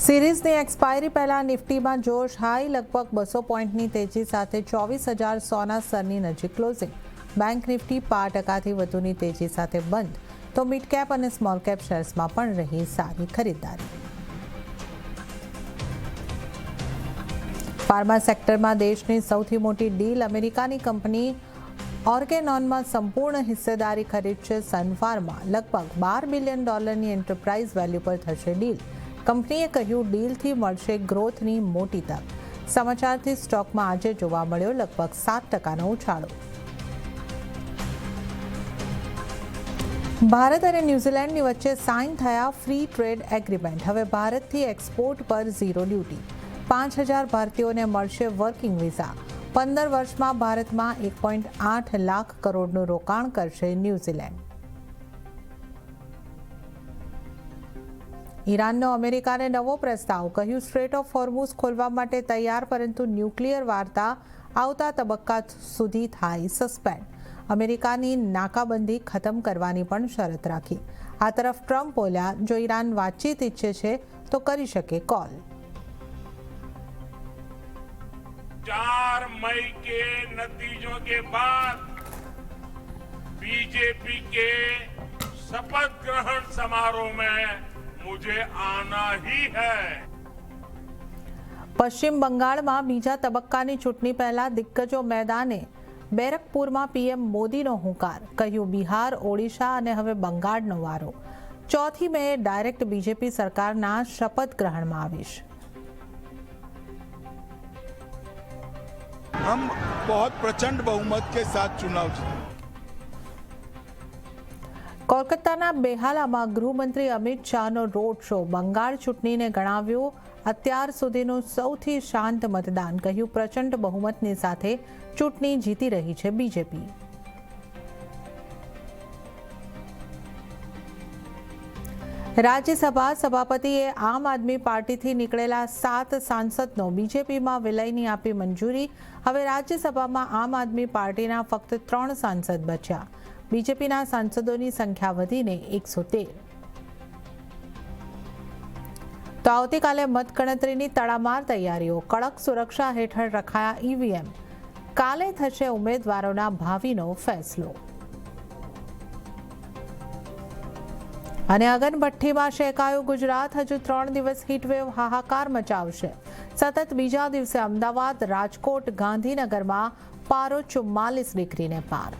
સિરીઝની expiry પહેલા નિફ્ટીમાં જોશ high, લગભગ 200 પોઈન્ટની તેજી સાથે 24,100ના સ્તરની નજીક ક્લોઝિંગ. બેંક નિફ્ટી 5%થી વધુની તેજી સાથે બંધ, તો મિડ કેપ અને સ્મોલ કેપ શેર્સમાં પણ રહી સારી ખરીદદારી. ફાર્મા સેક્ટરમાં દેશની સૌથી મોટી ડીલ અમેરિકાની કંપની ઓર્ગેનોનમાં સંપૂર્ણ હિસ્સેદારી ખરીદશે સન ફાર્મા. લગભગ $12 બિલિયન એન્ટરપ્રાઇઝ વેલ્યુ પર થશે ડીલ. કંપનીએ કહ્યું, ડીલથી મળશે ગ્રોથની મોટી તક. સમાચારથી સ્ટોકમાં આજે જોવા મળ્યો લગભગ 7%નો ઉછાળો. ભારત અને ન્યૂઝીલેન્ડની વચ્ચે સાઇન થયા ફ્રી ટ્રેડ એગ્રીમેન્ટ. હવે ભારતથી એક્સપોર્ટ પર ઝીરો ડ્યુટી. 5,000 ભારતીયોને મળશે વર્કિંગ વિઝા. 15 વર્ષમાં ભારતમાં 1.8 લાખ કરોડનું રોકાણ કરશે ન્યૂઝીલેન્ડ. ઈરાનનો અમેરિકાને નવો પ્રસ્તાવ. કહ્યું, સ્ટ્રેટ ઓફ હોર્મુઝ ખોલવા માટે તૈયાર, પરંતુ ન્યુક્લિયર વાર્તા આવતા તબક્કા સુધી થાય સસ્પેન્ડ. અમેરિકાની નાકાબંધી ખતમ કરવાની પણ શરત રાખી. આ તરફ ટ્રમ્પ બોલ્યા, જો ઈરાન વાતચીત ઈચ્છે છે તો કરી શકે કોલ. 4 मई के नतीजों के बाद बीजेपी के शपथ ग्रहण समारोह में मुझे आना ही है. પશ્ચિમ બંગાળમાં બીજા તબક્કાની ચૂંટણી પહેલા દિગ્ગજો મેદાને. બેરકપુરમાં પીએમ મોદીનો હુંકાર. કહ્યું, બિહાર, ઓડિશા અને હવે બંગાળનો વારો. 4 મેએ ડાયરેક્ટ બીજેપી સરકારના શપથ ગ્રહણમાં આવીશ. हम बहुत प्रचंड बहुमत के साथ चुनाव जीते. કોલકાતાના બેહાલામાં ગૃહમંત્રી અમિત શાહનો રોડ શો. બંગાળ ચૂંટણીને ગણાવ્યું અત્યાર સુધીનું સૌથી શાંત મતદાન. કહ્યું, પ્રચંડ બહુમતની સાથે ચૂંટણી જીતી રહી છે બીજેપી. રાજ્યસભા સભાપતિએ આમ આદમી પાર્ટીથી નીકળેલા 7 સાંસદનો બીજેપીમાં વિલયની આપી મંજૂરી. હવે રાજ્યસભામાં આમ આદમી પાર્ટીના ફક્ત 3 સાંસદ બચ્યા. બીજેપીના સાંસદોની સંખ્યા વધીને 113. તો આવતીકાલે મતગણતરીની તડામાર તૈયારીઓ. કડક સુરક્ષા હેઠળ રખાયા ઈવીએમ. કાલે થશે ઉમેદવારોના ભાવિનો ફેસલો. અને અગનભઠ્ઠીમાં શેકાયું ગુજરાત. હજુ 3 દિવસ હીટવેવ હાહાકાર મચાવશે. સતત બીજા દિવસે અમદાવાદ, રાજકોટ, ગાંધીનગરમાં પારો 44 ડિગ્રીને પાર.